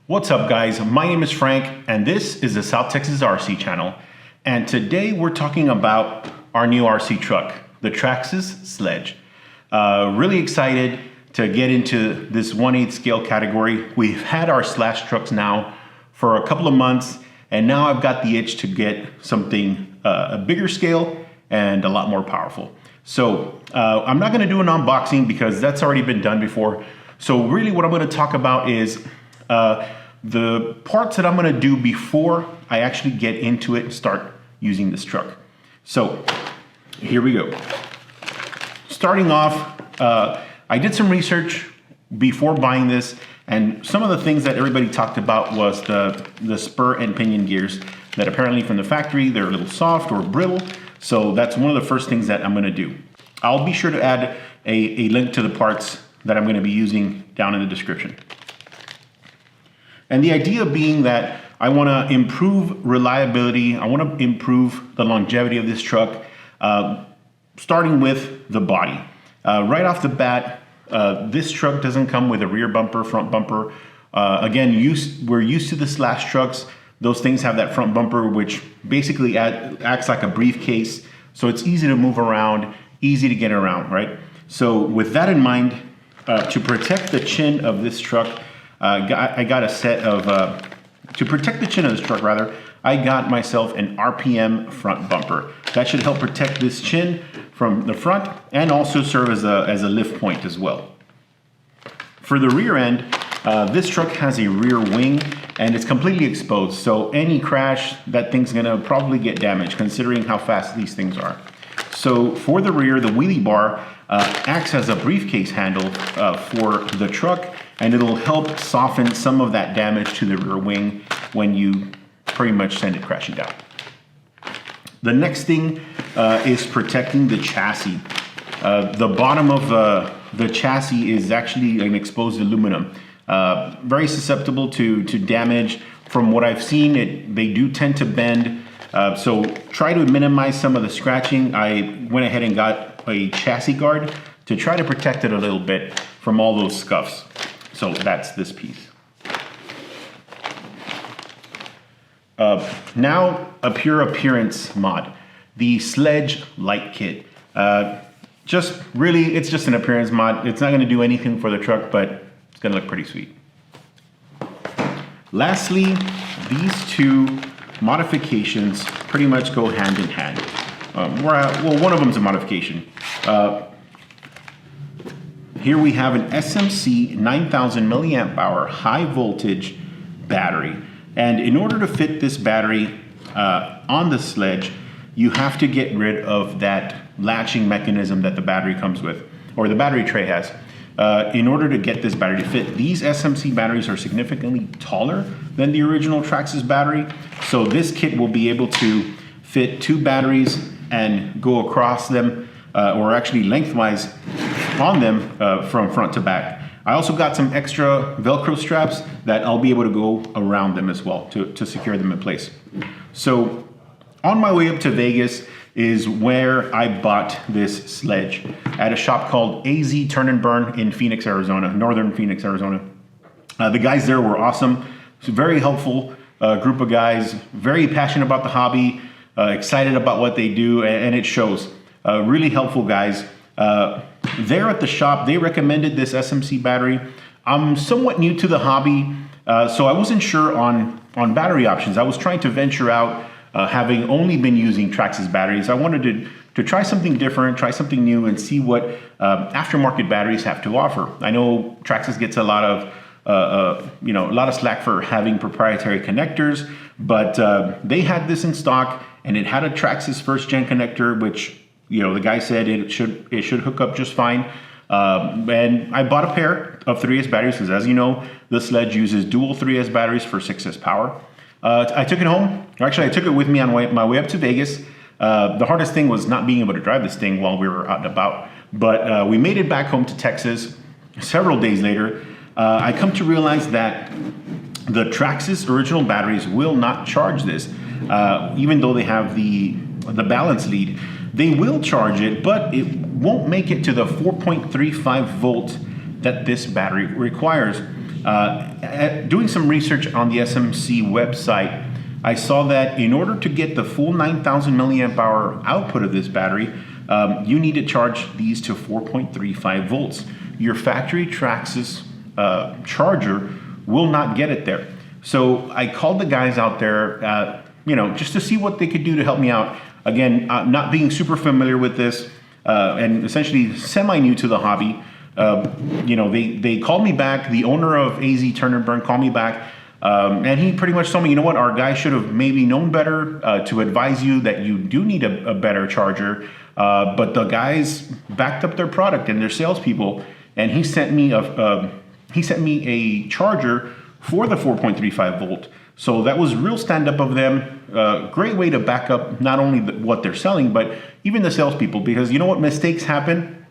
What's up guys, my name is Frank and this is the South Texas RC channel, and today we're talking about our new RC truck, the Traxxas Sledge. Really excited to get into this 1/8 scale category. We've had our slash trucks now for a couple of months, and now I've got the itch to get something a bigger scale and a lot more powerful. So I'm not gonna do an unboxing because that's already been done before. So really what I'm gonna talk about is the parts that I'm gonna do before I actually get into it and start using this truck. So here we go. Starting off, I did some research before buying this, and some of the things that everybody talked about was the spur and pinion gears that apparently from the factory, they're a little soft or brittle. So that's one of the first things that I'm gonna do. I'll be sure to add a link to the parts that I'm gonna be using down in the description. And the idea being that I wanna improve reliability, I wanna improve the longevity of this truck, starting with the body. Right off the bat, this truck doesn't come with a rear bumper, front bumper. Again, we're used to the slash trucks. Those things have that front bumper, which basically acts like a briefcase. So it's easy to move around, easy to get around, right? So with that in mind, to protect the chin of this truck, I got a set of, to protect the chin of this truck rather, I got myself an RPM front bumper. That should help protect this chin from the front and also serve as a lift point as well. For the rear end, this truck has a rear wing and it's completely exposed. So any crash, that thing's gonna probably get damaged considering how fast these things are. So for the rear, the Wheelie Bar acts as a briefcase handle for the truck, and it'll help soften some of that damage to the rear wing when you pretty much send it crashing down. The next thing is protecting the chassis. The bottom of the chassis is actually an exposed aluminum. Very susceptible to damage. From what I've seen, they do tend to bend. So try to minimize some of the scratching. I went ahead and got a chassis guard to try to protect it a little bit from all those scuffs. So that's this piece. Now a pure appearance mod, the Sledge light kit. It's just an appearance mod. It's not gonna do anything for the truck, but it's gonna look pretty sweet. Lastly, these two modifications pretty much go hand in hand. Well, one of them's a modification. Here we have an SMC 9000 milliamp hour high voltage battery. And in order to fit this battery on the Sledge, you have to get rid of that latching mechanism that the battery comes with, or the battery tray has. In order to get this battery to fit, these SMC batteries are significantly taller than the original Traxxas battery. So this kit will be able to fit two batteries and go across them, or actually lengthwise on them from front to back. I also got some extra Velcro straps that I'll be able to go around them as well to secure them in place. So on my way up to Vegas is where I bought this Sledge at a shop called AZ Turn and Burn in Phoenix, Arizona, northern Phoenix, Arizona. The guys there were awesome. It's a very helpful group of guys, very passionate about the hobby, excited about what they do, and it shows. Really helpful guys. There at the shop, they recommended this SMC battery. I'm somewhat new to the hobby, so I wasn't sure on battery options. I was trying to venture out, having only been using Traxxas batteries. I wanted to try something different, try something new, and see what aftermarket batteries have to offer. I know Traxxas gets a lot of slack for having proprietary connectors, but they had this in stock, and it had a Traxxas first gen connector, which the guy said it should hook up just fine. And I bought a pair of 3S batteries because, as you know, the Sledge uses dual 3S batteries for 6S power. I took it home. Actually, I took it with me on my way up to Vegas. The hardest thing was not being able to drive this thing while we were out and about. But we made it back home to Texas. Several days later, I come to realize that the Traxxas original batteries will not charge this, even though they have the balance lead. They will charge it, but it won't make it to the 4.35 volt that this battery requires. Doing some research on the SMC website, I saw that in order to get the full 9,000 milliamp hour output of this battery, you need to charge these to 4.35 volts. Your factory Traxxas charger will not get it there. So I called the guys out there, just to see what they could do to help me out. Again, not being super familiar with this, and essentially semi-new to the hobby. They called me back. The owner of AZ Turn and Burn called me back, and he pretty much told me, you know what, our guy should have maybe known better to advise you that you do need a better charger. But the guys backed up their product and their salespeople, and he sent me a charger for the 4.35 volt. So that was real stand-up of them. Great way to back up not only what they're selling, but even the salespeople, because you know what, mistakes happen.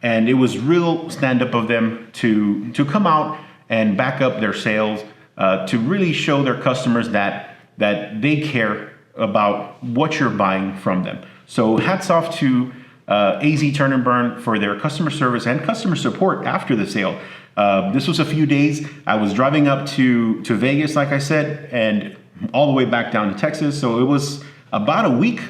And it was real stand-up of them to come out and back up their sales, to really show their customers that they care about what you're buying from them. So hats off to AZ Turn and Burn for their customer service and customer support after the sale. This was a few days. I was driving up to Vegas, like I said, and all the way back down to Texas. So it was about a week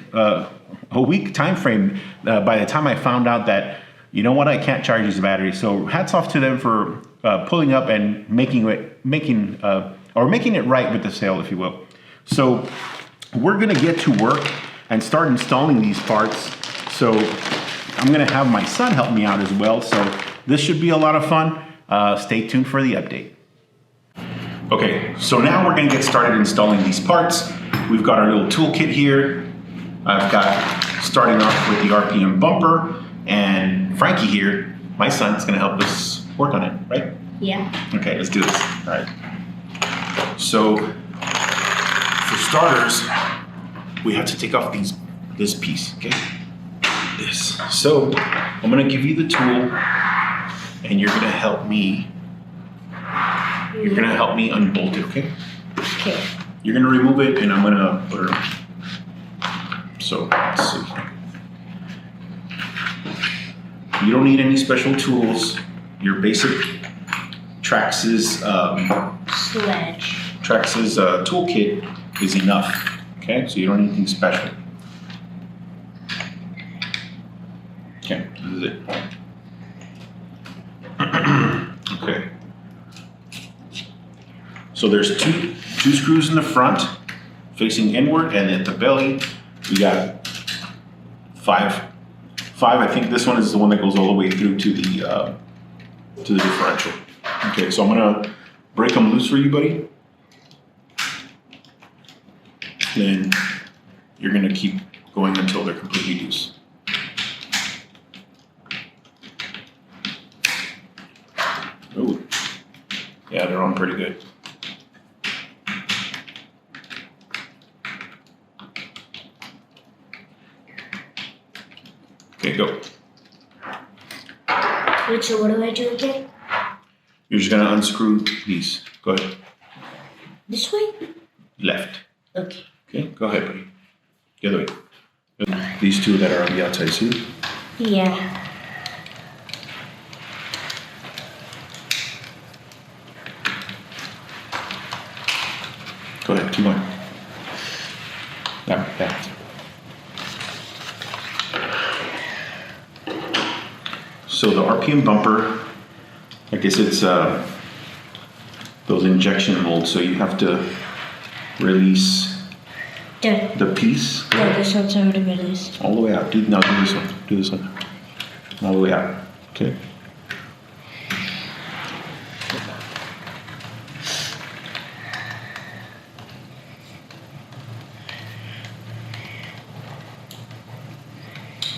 time frame by the time I found out that, you know what, I can't charge these batteries. So hats off to them for pulling up and making it right with the sale, if you will. So we're gonna get to work and start installing these parts. So I'm gonna have my son help me out as well. So this should be a lot of fun. Stay tuned for the update. Okay, so now we're gonna get started installing these parts. We've got our little toolkit here. I've got, starting off with the RPM bumper, and Frankie here, my son, is gonna help us work on it, right? Yeah. Okay, let's do this. All right. So, for starters, we have to take off this piece, okay? This. So, I'm gonna give you the tool, and you're gonna help me. You're gonna help me unbolt it, okay? Okay. You're gonna remove it, and I'm gonna put it on. So, let's see. You don't need any special tools. Your basic Traxxas toolkit is enough. Okay, so you don't need anything special. Okay, this is it. Okay. So there's two screws in the front, facing inward, and at the belly we got five. I think this one is the one that goes all the way through to the differential. Okay, so I'm gonna break them loose for you, buddy. Then you're gonna keep going until they're completely loose. Ooh, yeah, they're on pretty good. Okay, go. Wait, so what do I do again? You're just gonna unscrew these. Go ahead. This way? Left. Okay. Okay, go ahead, buddy. The other way. These two that are on the outside, see? Yeah. Go ahead, keep going. That. So the RPM bumper, I guess it's those injection molds, so you have to release the piece. Yeah, this one's already released. All the way out. Do this one. Do this one. All the way out. Okay.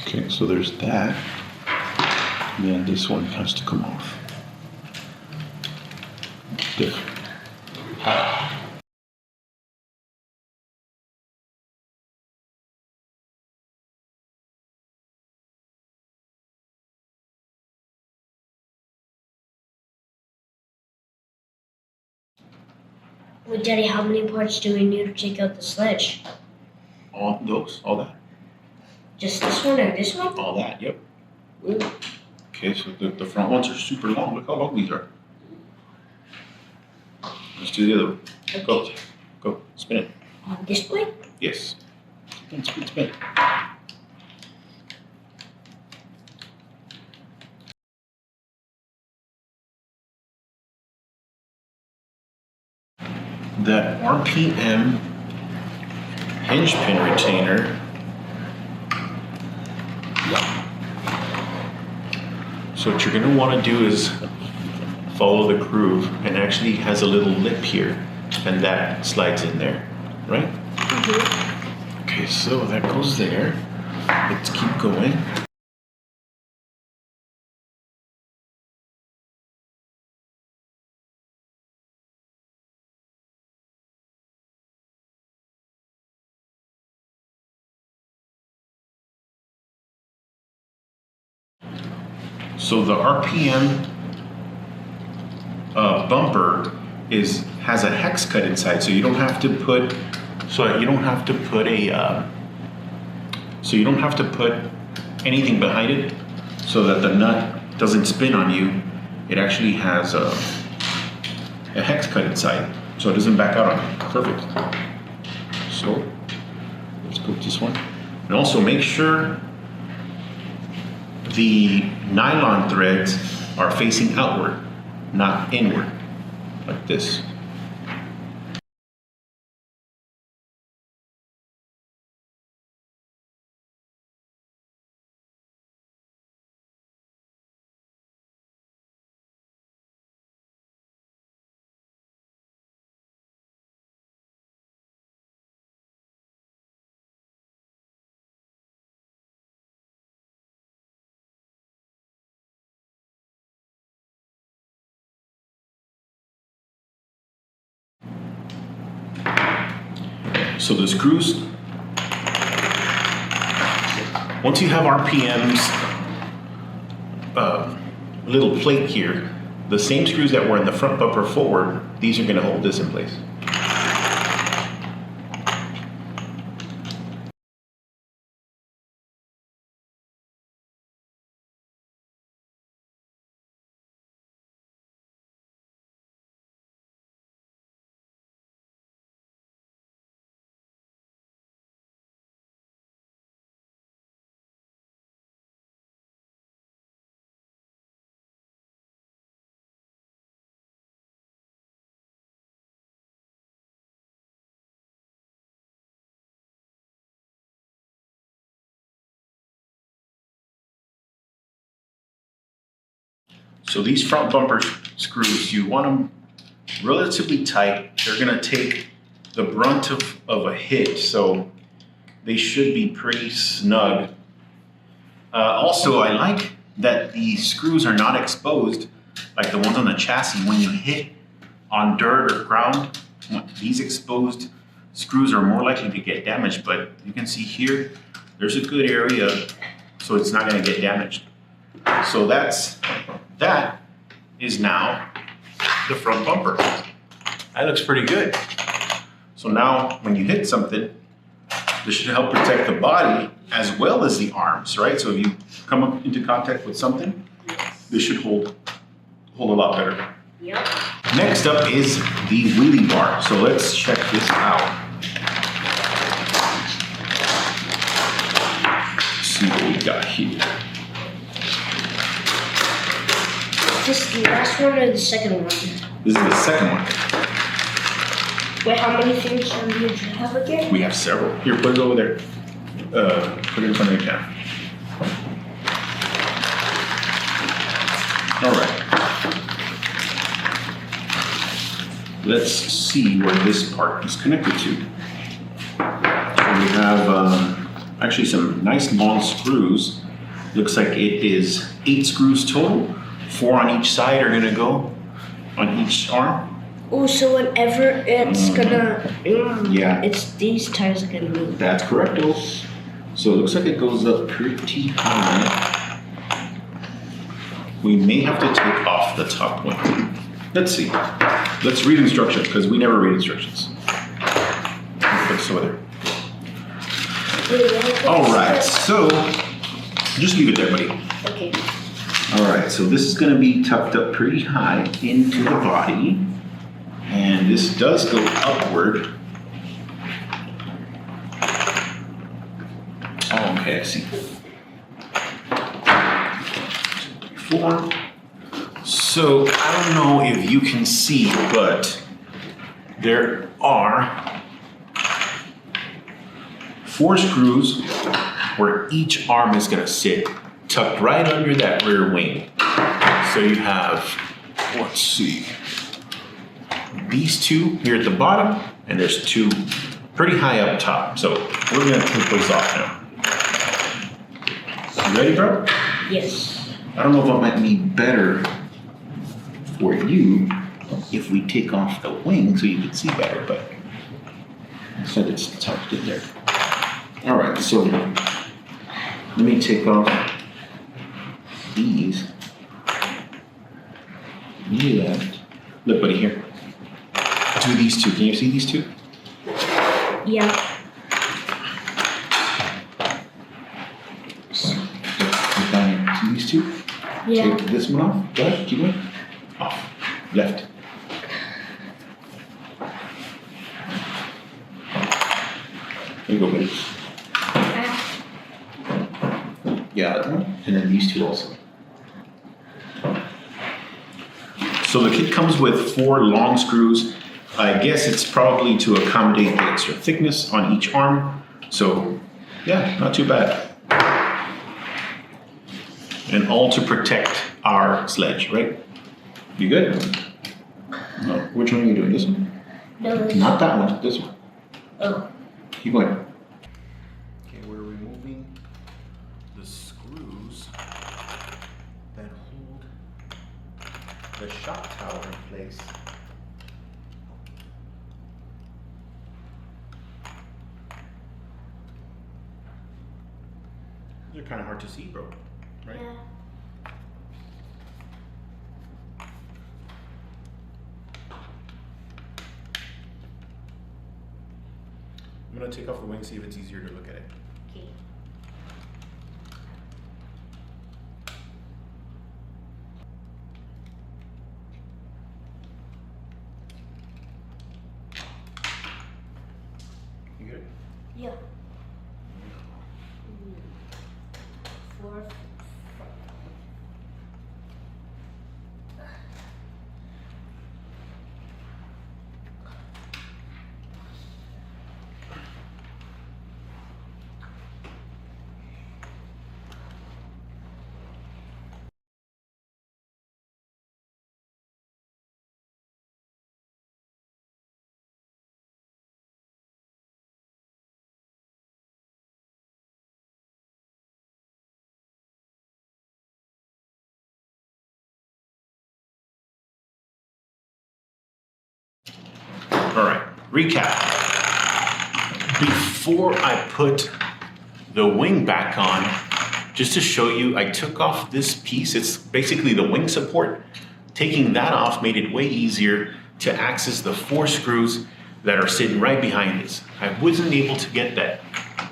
Okay, so there's that. And then this one has to come off. Good. Well, Daddy, how many parts do we need to take out the sledge? All that. Just this one or this one? All that, yep. Ooh. Okay, so the front ones are super long. Look how long these are. do the other one. Okay. Go, spin it. On this way? Yes. Spin, spin. That RPM hinge pin retainer. So what you're gonna wanna do is follow the groove, and actually has a little lip here, and that slides in there, right? Mm-hmm. Okay, so that goes there. Let's keep going. So the RPM bumper has a hex cut inside, so you don't have to put anything behind it, so that the nut doesn't spin on you. It actually has a hex cut inside, so it doesn't back out on you. Perfect. So let's go with this one, and also make sure the nylon threads are facing outward, not inward, like this. So the screws, once you have RPM's little plate here, the same screws that were in the front bumper forward, these are going to hold this in place. So these front bumper screws, you want them relatively tight. They're gonna take the brunt of a hit, so they should be pretty snug. Also, I like that the screws are not exposed like the ones on the chassis. When you hit on dirt or ground, these exposed screws are more likely to get damaged, but you can see here, there's a good area, so it's not gonna get damaged. So that is now the front bumper. That looks pretty good. So now when you hit something, this should help protect the body as well as the arms, right? So if you come up into contact with something, this should hold a lot better. Yep. Next up is the Wheelie Bar. So let's check this out. Let's see what we got here. Is this the last one or the second one? This is the second one. Wait, how many things do you have again? We have several. Here, put it over there. Put it in front of the camera. All right. Let's see where this part is connected to. So we have actually some nice long screws. Looks like it is 8 screws total. 4 on each side are gonna go on each arm. Oh, so whenever it's gonna, Yeah. it's these tires are gonna move. That's correct. So it looks like it goes up pretty high. We may have to take off the top one. Let's see. Let's read instructions, because we never read instructions. Put this over there. All right, so just leave it there, buddy. Okay. All right, so this is going to be tucked up pretty high into the body, and And this does go upward. Oh, okay, I see. 4. So I don't know if you can see, but there are 4 screws where each arm is gonna sit tucked right under that rear wing. So you have, let's see, these 2 here at the bottom, and there's 2 pretty high up top. So we're gonna take those off now. You ready, bro? Yes. I don't know if it might be better for you if we take off the wing so you can see better, but instead it's tucked in there. All right, so let me take off these. You left. Look, buddy, here. Do these 2. Can you see these 2? Yeah. Put down here. See these 2? Yeah. Take this one off. Go ahead. Keep going. Off. Left. There you go, buddy. Yeah, that one. And then these 2 also. So the kit comes with 4 long screws. I guess it's probably to accommodate the extra thickness on each arm. So yeah, not too bad. And all to protect our sledge, right? You good? No, which one are you doing? This one? No. Not that one, this one. Oh. Keep going. Okay, we're removing the screws that hold the shock tower in place. They're kind of hard to see, bro, right? Yeah. I'm gonna take off the wing, see if it's easier to look at it. Okay. You good? Yeah. 4. All right, recap. Before I put the wing back on, just to show you, I took off this piece. It's basically the wing support. Taking that off made it way easier to access the 4 screws that are sitting right behind this. I wasn't able to get that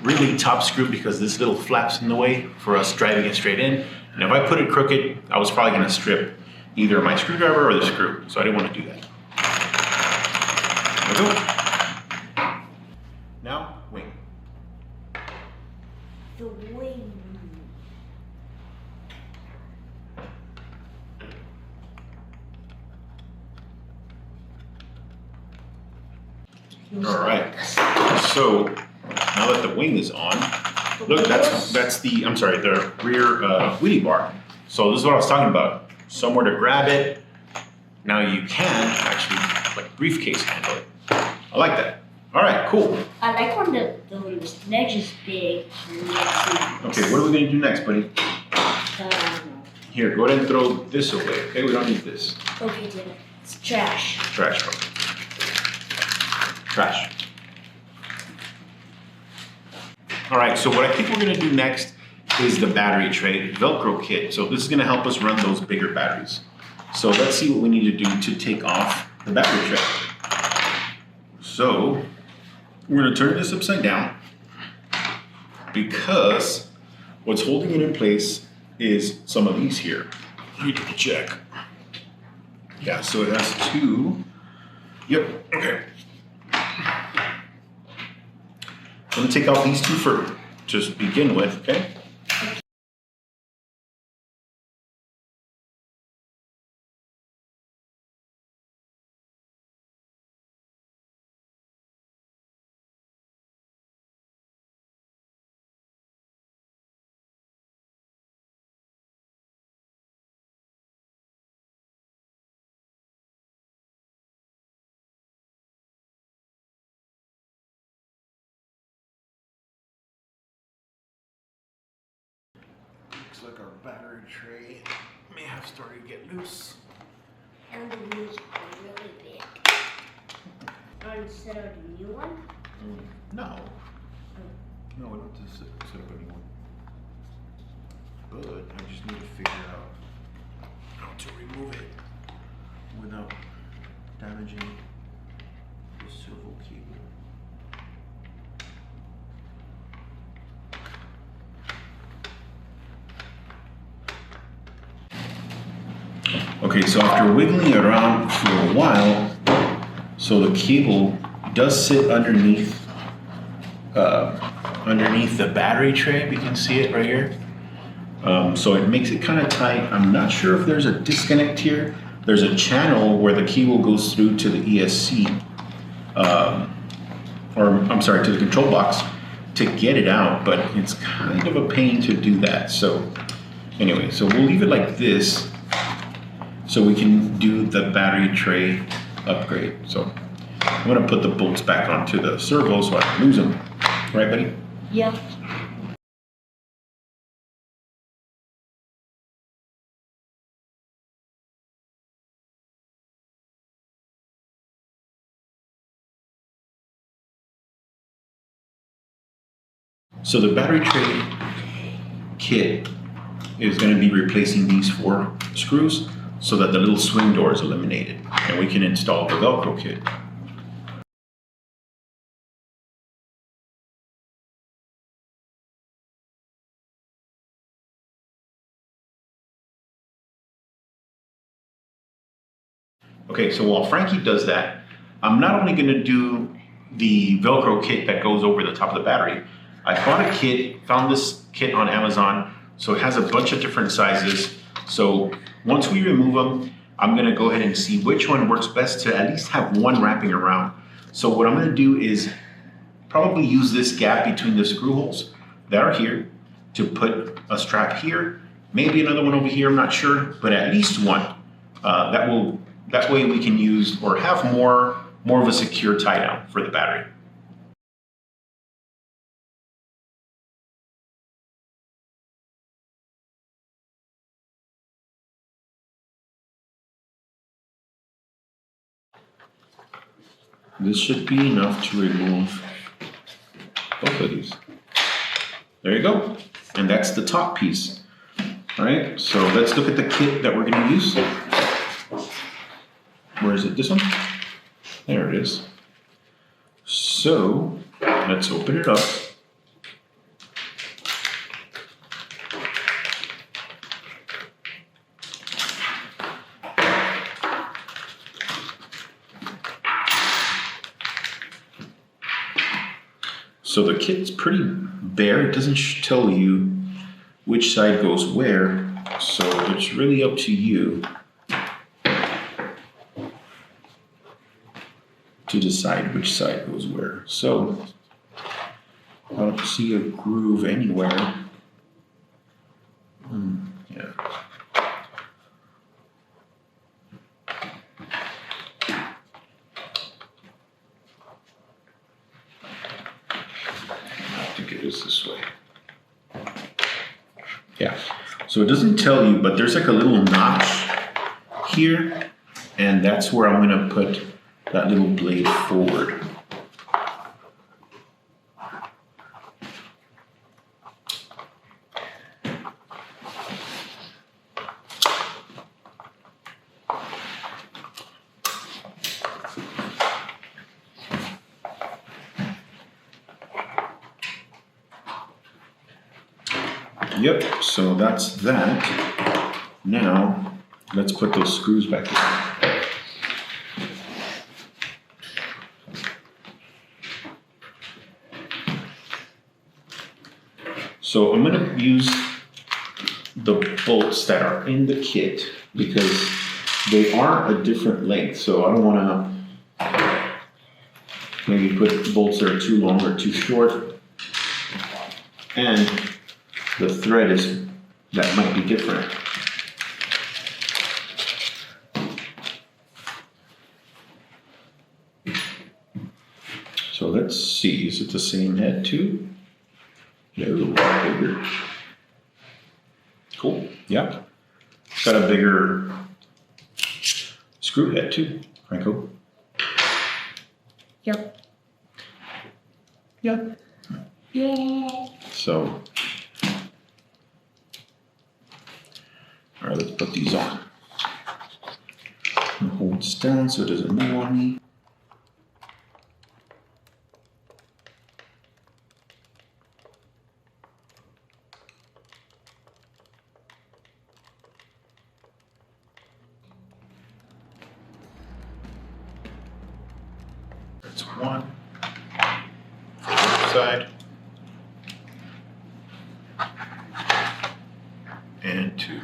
really top screw because this little flap's in the way for us driving it straight in. And if I put it crooked, I was probably gonna strip either my screwdriver or the screw. So I didn't want to do that. There we go. Now, wing. The wing. All right. So now that the wing is on, look, that's the, I'm sorry, the rear wheelie bar. So this is what I was talking about. Somewhere to grab it. Now you can actually like briefcase handle it. I like that. All right, cool. I like when the sledge is big. Okay, what are we gonna do next, buddy? Here, go ahead and throw this away. Okay, we don't need this. Okay, then. It's trash. Trash, bro. Trash. All right, so what I think we're gonna do next is the battery tray Velcro kit. So this is gonna help us run those bigger batteries. So let's see what we need to do to take off the battery tray. So we're gonna turn this upside down because what's holding it in place is some of these here. Let me double check. Yeah, so it has 2 Yep, okay. I'm gonna take out these two for just begin with, okay? Looks like our battery tray may have started to get loose. And the wheels are really big. Or instead of the new one? No. No, we don't have to set up a new one. But I just need to figure out how to remove it without damaging the servo cable. Okay, so after wiggling it around for a while, so the cable does sit underneath the battery tray. We can see it right here. So it makes it kind of tight. I'm not sure if there's a disconnect here. There's a channel where the cable goes through to the ESC, or I'm sorry, to the control box to get it out, but it's kind of a pain to do that. So anyway, so we'll leave it like this so we can do the battery tray upgrade. So I'm gonna put the bolts back onto the servo so I don't lose them. Right, buddy? Yeah. So the battery tray kit is going to be replacing these 4 screws so that the little swing door is eliminated and we can install the Velcro kit. Okay, so while Frankie does that, I'm not only going to do the Velcro kit that goes over the top of the battery. I bought a kit, found this kit on Amazon, so it has a bunch of different sizes. So once we remove them, I'm gonna go ahead and see which one works best to at least have one wrapping around. So what I'm gonna do is probably use this gap between the screw holes that are here to put a strap here, maybe another one over here, I'm not sure, but at least one. That way we can use or have more of a secure tie down for the battery. This should be enough to remove both of these. There you go. And that's the top piece. All right, so let's look at the kit that we're gonna use. Where is it, this one? There it is. So let's open it up. So the kit's pretty bare. It doesn't tell you which side goes where, so it's really up to you to decide which side goes where. So I don't see a groove anywhere. Yeah. I think it is this way. Yeah. So it doesn't tell you, but there's like a little notch here, and that's where I'm going to put that little blade forward. Yep, so that's that. Now, let's put those screws back in. So I'm gonna use the bolts that are in the kit because they are a different length. So I don't wanna maybe put bolts that are too long or too short. And the thread that might be different. So let's see, is it the same head too? No, a lot bigger. Cool, yeah. Got a bigger screw head too, Franco. Yep. Yeah. Yeah. So, all right, let's put these on. And hold this down so it doesn't move on me. That's one. For the other side. And two.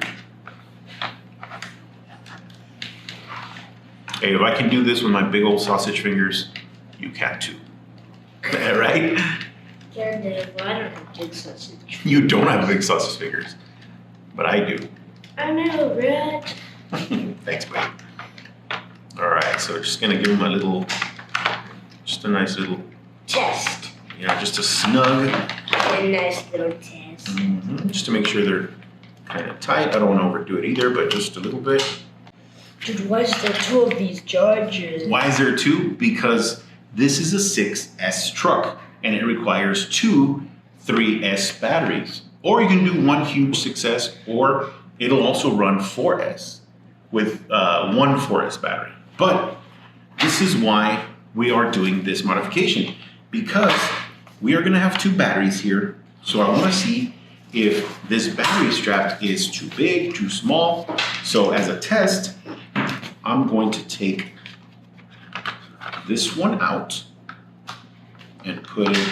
Hey, if I can do this with my big old sausage fingers, you can too. Right? Yeah, Dave, I don't have big sausage. You don't have big sausage fingers, but I do. I know, right? Thanks, buddy. All right, so just gonna give them a little, just a nice little, Test. yeah, just a snug, A nice little test. just to make sure they're kind of tight. I don't want to overdo it either, but just a little bit. Dude, why is there two of these chargers? Why is there two? Because this is a 6S truck and it requires two 3S batteries. Or you can do one huge 6S, or it'll also run 4S with one 4S battery. But this is why we are doing this modification, because we are gonna have two batteries here. So I wanna see if this battery strap is too big, too small. So as a test, I'm going to take this one out and put it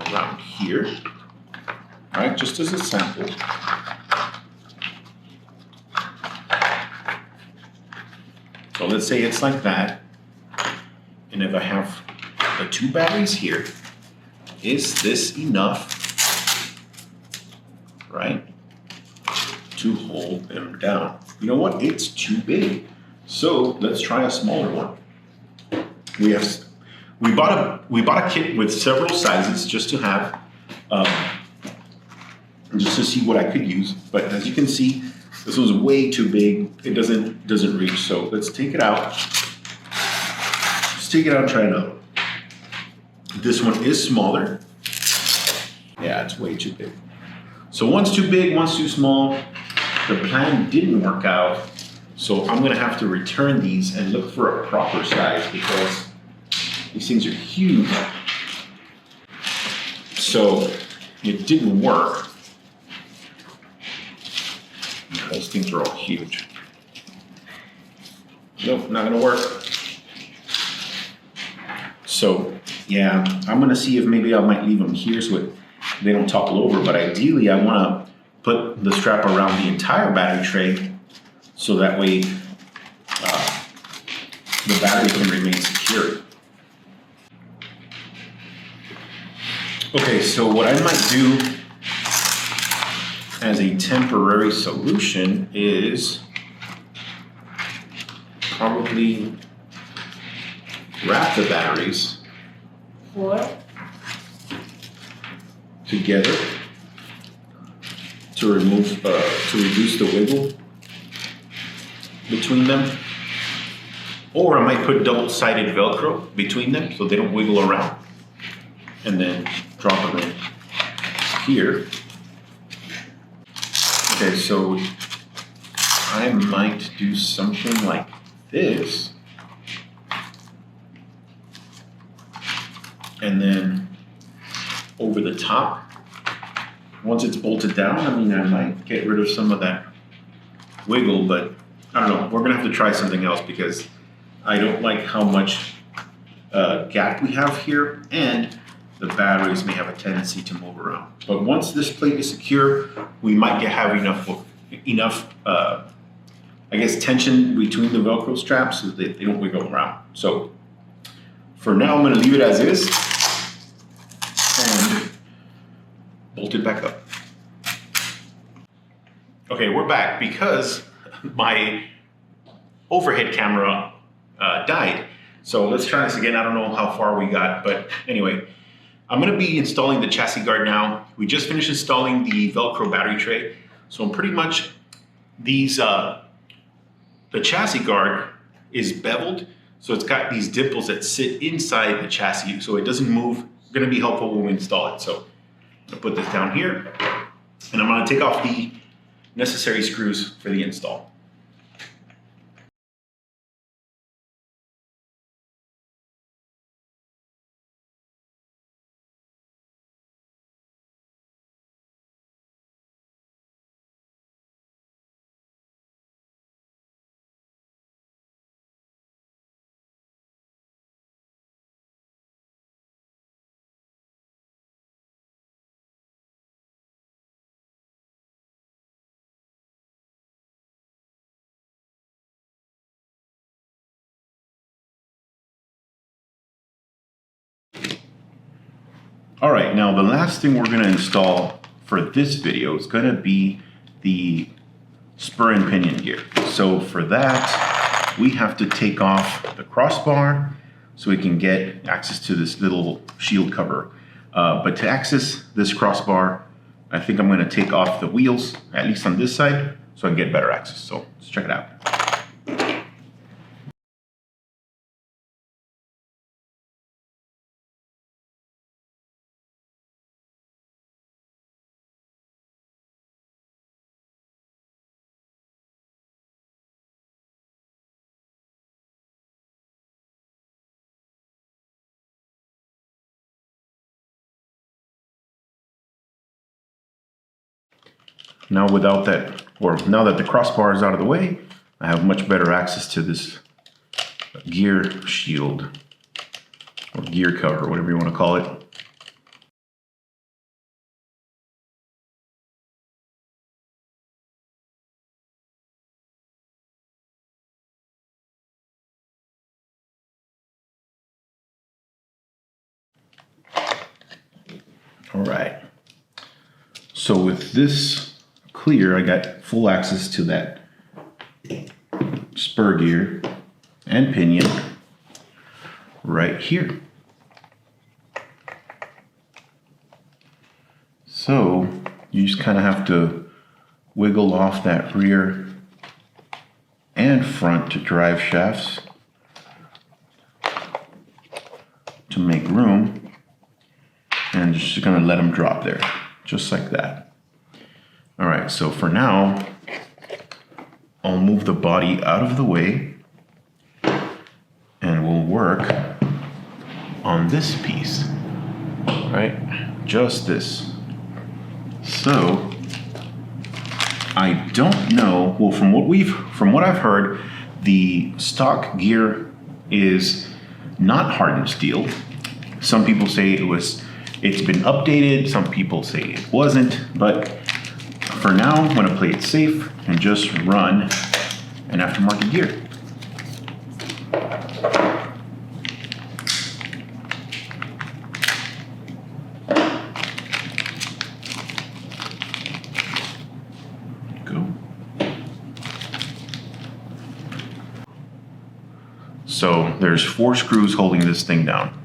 around here, all right, just as a sample. So let's say it's like that. And if I have the two batteries here, is this enough, right, to hold them down? You know what, it's too big. So let's try a smaller one. We bought a kit with several sizes just to have, just to see what I could use. But as you can see, this one's way too big. It doesn't reach. So let's take it out. Just take it out and try it out. This one is smaller. Yeah, it's way too big. So one's too big, one's too small. The plan didn't work out. So I'm gonna have to return these and look for a proper size because these things are huge. So it didn't work. Those things are all huge. Nope, not gonna work. So yeah, I'm gonna see if maybe I might leave them here so they don't topple over, but ideally I wanna put the strap around the entire battery tray so that way the battery can remain secure. Okay, so what I might do as a temporary solution is probably wrap the batteries together to remove, to reduce the wiggle between them. Or I might put double-sided Velcro between them so they don't wiggle around. And then drop them in here. Okay, so I might do something like this. And then over the top, once it's bolted down, I mean, I might get rid of some of that wiggle, but I don't know. We're gonna have to try something else because I don't like how much gap we have here, and the batteries may have a tendency to move around. But once this plate is secure, we might have enough I guess tension between the Velcro straps so that they don't wiggle around. So for now, I'm going to leave it as is and bolt it back up. Okay, we're back because my overhead camera died. So let's try this again. I don't know how far we got, but anyway, I'm going to be installing the chassis guard now. We just finished installing the Velcro battery tray. So I'm pretty much the chassis guard is beveled, so it's got these dimples that sit inside the chassis so it doesn't move. It's going to be helpful when we install it. So I'm going to put this down here, and I'm going to take off the necessary screws for the install. All right, now the last thing we're gonna install for this video is gonna be the spur and pinion gear. So for that, we have to take off the crossbar so we can get access to this little shield cover. But to access this crossbar, I think I'm gonna take off the wheels, at least on this side, so I can get better access. So let's check it out. Now without that, or now that the crossbar is out of the way, I have much better access to this gear shield, or gear cover, whatever you want to call it. All right, so with this clear, I got full access to that spur gear and pinion right here. So you just kind of have to wiggle off that rear and front to drive shafts to make room, and just gonna let them drop there, just like that. All right, so for now, I'll move the body out of the way and we'll work on this piece, right? Just this. So I don't know, well, from what I've heard, the stock gear is not hardened steel. Some people say it's been updated, some people say it wasn't, but for now, I'm gonna play it safe and just run an aftermarket gear. Go. So there's 4 screws holding this thing down.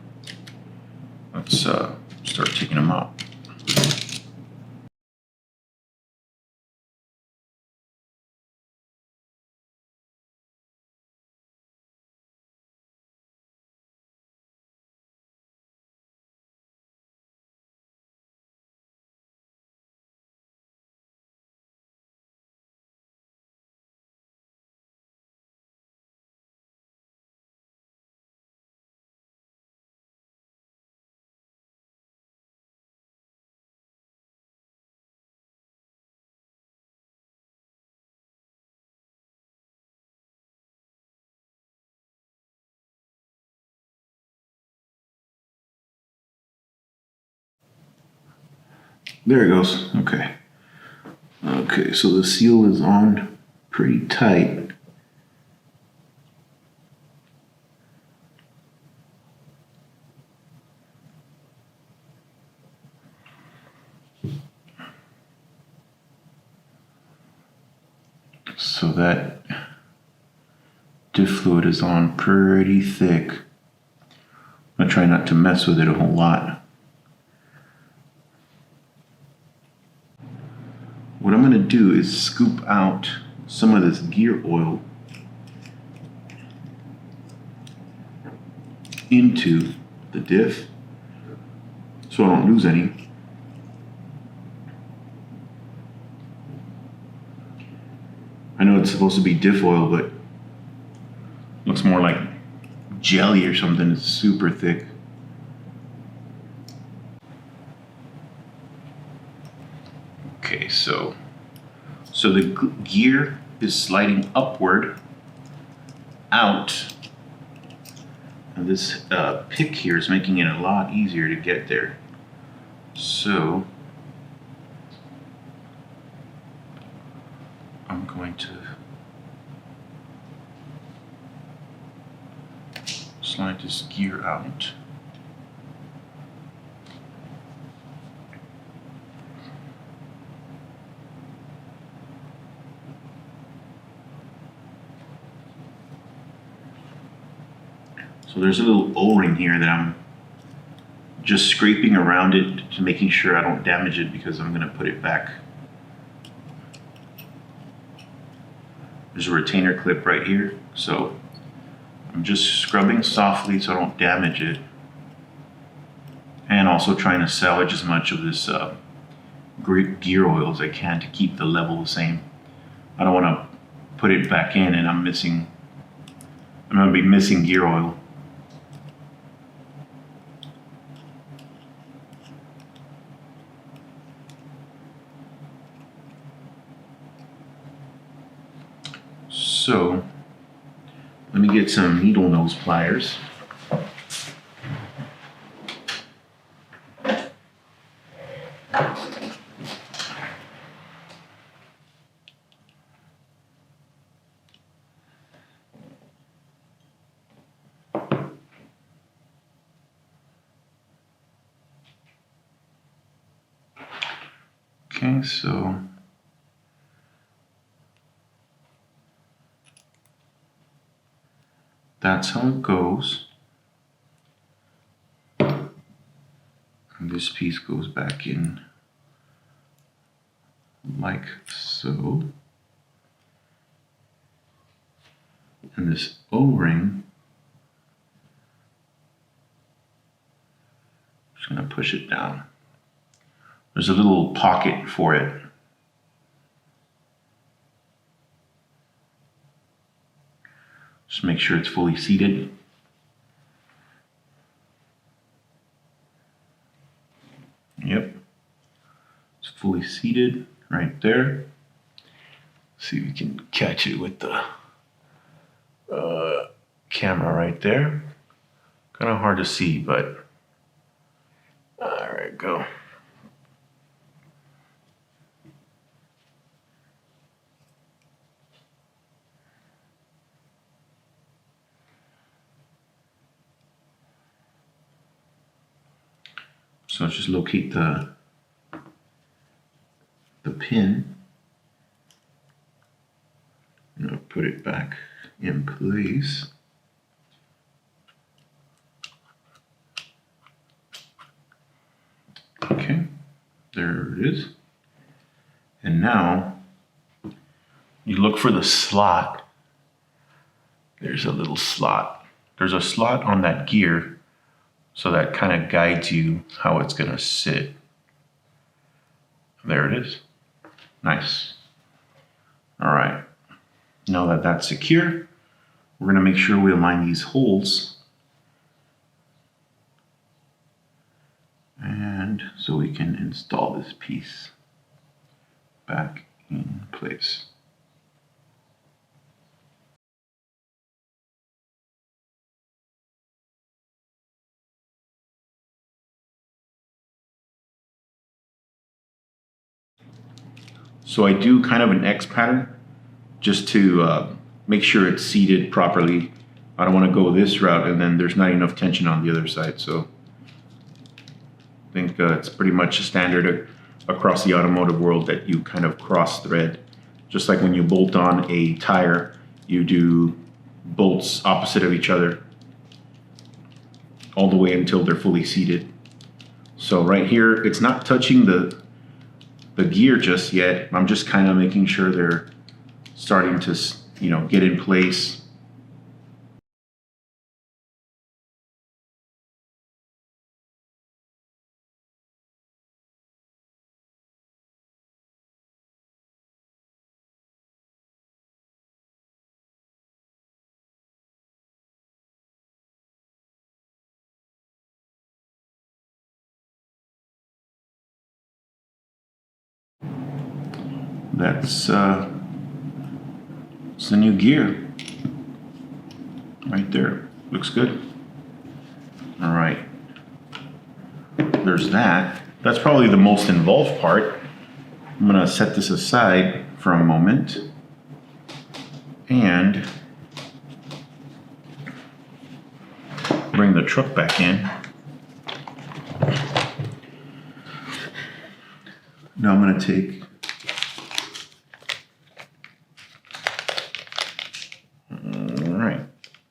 Let's start taking them out. There it goes. Okay. Okay, so the seal is on pretty tight. So that diff fluid is on pretty thick. I'm gonna try not to mess with it a whole lot. What I'm gonna do is scoop out some of this gear oil into the diff so I don't lose any. I know it's supposed to be diff oil, but looks more like jelly or something. It's super thick. Okay, so the gear is sliding upward, out, and this pick here is making it a lot easier to get there. So I'm going to slide this gear out. So there's a little O-ring here that I'm just scraping around it to making sure I don't damage it because I'm gonna put it back. There's a retainer clip right here, so I'm just scrubbing softly so I don't damage it. And also trying to salvage as much of this gear oil as I can to keep the level the same. I don't wanna put it back in and I'm gonna be missing gear oil. So let me get some needle nose pliers. Okay, so that's how it goes. And this piece goes back in like so. And this O-ring, just gonna push it down. There's a little pocket for it. Just make sure it's fully seated. Yep, it's fully seated right there. See if we can catch it with the camera right there. Kind of hard to see, but there we go. So let's just locate the pin. And I'll put it back in place. Okay, there it is. And now you look for the slot. There's a little slot. There's a slot on that gear, so that kind of guides you how it's gonna sit. There it is. Nice. All right. Now that that's secure, we're gonna make sure we align these holes. And so we can install this piece back in place. So I do kind of an X pattern just to make sure it's seated properly. I don't want to go this route and then there's not enough tension on the other side. So I think it's pretty much a standard across the automotive world that you kind of cross thread. Just like when you bolt on a tire, you do bolts opposite of each other all the way until they're fully seated. So right here, it's not touching the gear just yet. I'm just kind of making sure they're starting to, you know, get in place. That's it's the new gear right there. Looks good. All right, there's that. That's probably the most involved part. I'm gonna set this aside for a moment and bring the truck back in. Now I'm gonna take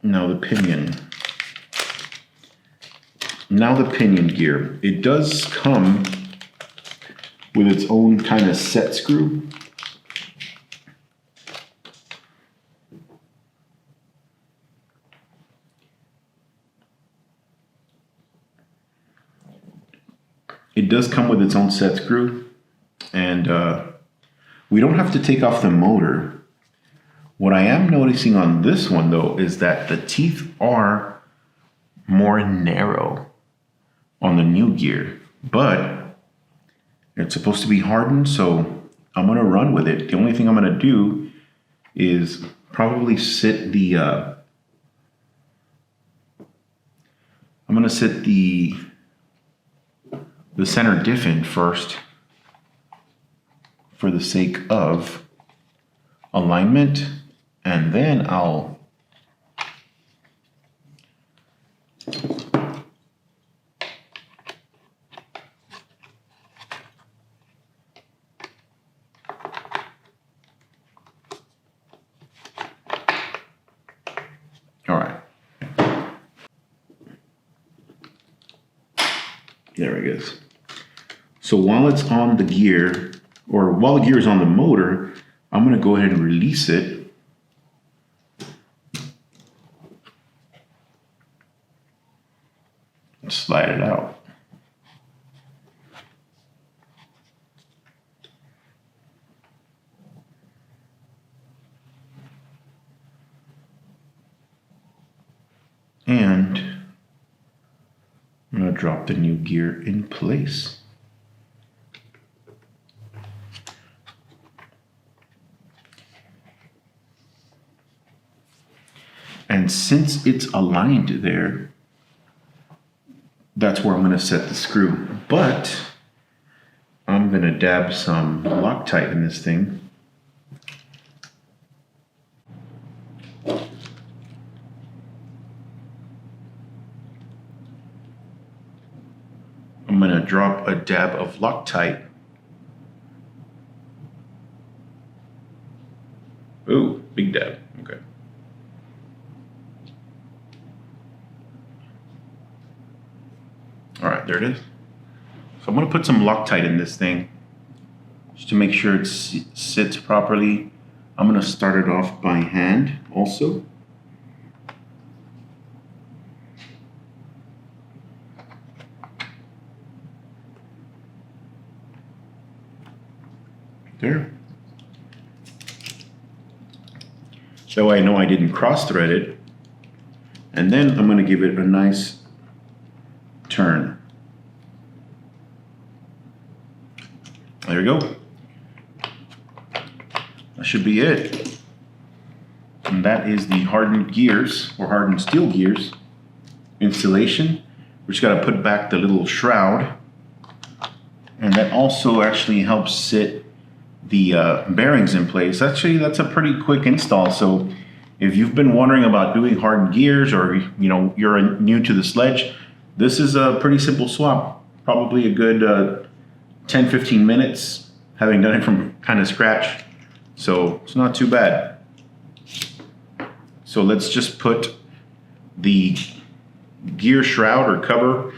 Now the pinion. Now the pinion gear. It does come with its own kind of set screw. It does come with its own set screw, and we don't have to take off the motor. What I am noticing on this one though is that the teeth are more narrow on the new gear, but it's supposed to be hardened, so I'm gonna run with it. The only thing I'm gonna do is probably sit the I'm gonna sit the center diff in first for the sake of alignment, and then I'll all right. There it is. So while it's on the gear, or while the gear is on the motor, I'm going to go ahead and release it. And slide it out. And I'm going to drop the new gear in place. And since it's aligned there, that's where I'm going to set the screw. But I'm going to dab some Loctite in this thing. I'm going to drop a dab of Loctite. Ooh, big dab. Okay. All right, there it is. So I'm gonna put some Loctite in this thing just to make sure it sits properly. I'm gonna start it off by hand also. There. That way I know I didn't cross thread it. And then I'm gonna give it a nice turn. There we go. That should be it. And that is the hardened gears, or hardened steel gears installation. We just got to put back the little shroud, and that also actually helps sit the bearings in place. Actually, that's a pretty quick install. So if you've been wondering about doing hardened gears, or you're new to the Sledge, this is a pretty simple swap. Probably a good 10-15 minutes, having done it from kind of scratch. So it's not too bad. So let's just put the gear shroud or cover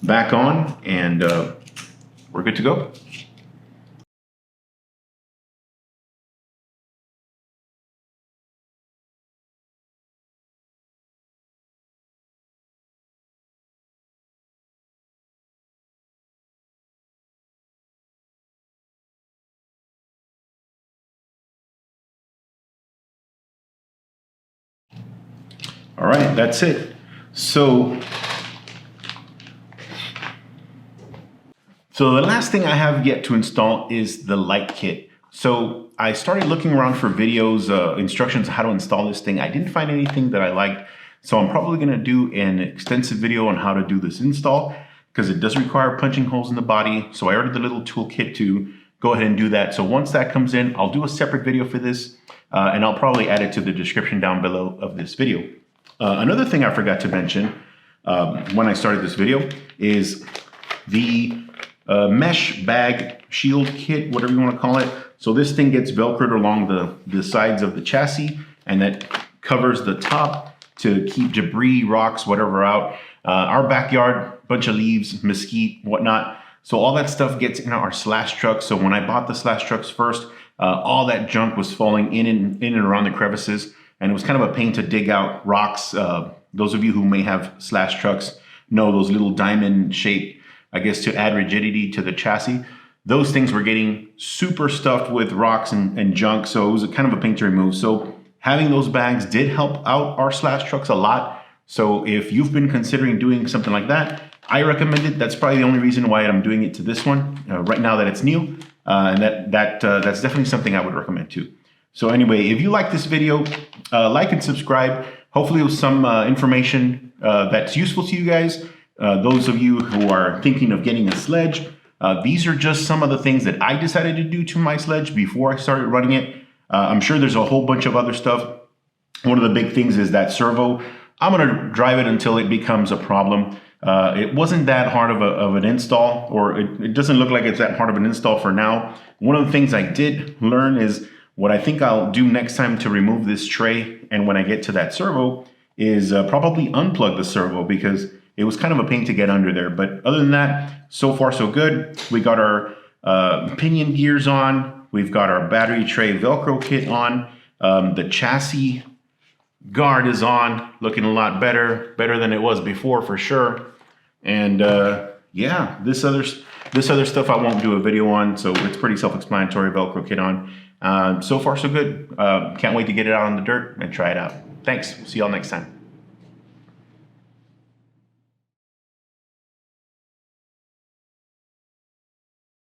back on, and we're good to go. All right, that's it. So the last thing I have yet to install is the light kit. So I started looking around for videos, instructions on how to install this thing. I didn't find anything that I liked. So I'm probably gonna do an extensive video on how to do this install, because it does require punching holes in the body. So I ordered the little toolkit to go ahead and do that. So once that comes in, I'll do a separate video for this, and I'll probably add it to the description down below of this video. Another thing I forgot to mention when I started this video is the mesh bag shield kit, whatever you want to call it. So this thing gets Velcroed along the sides of the chassis, and that covers the top to keep debris, rocks, whatever out. Our backyard, bunch of leaves, mesquite, whatnot. So all that stuff gets in our Slash truck. So when I bought the Slash trucks first, all that junk was falling in and around the crevices. And it was kind of a pain to dig out rocks. Those of you who may have Slash trucks know those little diamond shape, I guess, to add rigidity to the chassis. Those things were getting super stuffed with rocks and junk, so it was kind of a pain to remove. So having those bags did help out our Slash trucks a lot. So if you've been considering doing something like that, I recommend it. That's probably the only reason why I'm doing it to this one right now that it's new. And that's definitely something I would recommend too. So anyway, if you like this video, like and subscribe. Hopefully it was some information that's useful to you guys. Those of you who are thinking of getting a Sledge, these are just some of the things that I decided to do to my Sledge before I started running it. I'm sure there's a whole bunch of other stuff. One of the big things is that servo. I'm gonna drive it until it becomes a problem. It wasn't that hard of an install, or it doesn't look like it's that hard of an install for now. One of the things I did learn is what I think I'll do next time to remove this tray, and when I get to that servo, is probably unplug the servo, because it was kind of a pain to get under there. But other than that, so far so good. We got our pinion gears on. We've got our battery tray Velcro kit on. The chassis guard is on, looking a lot better than it was before for sure. And yeah, this other stuff I won't do a video on, so it's pretty self-explanatory. Velcro kit on. So far so good. Can't wait to get it out on the dirt and try it out. Thanks. See y'all next time.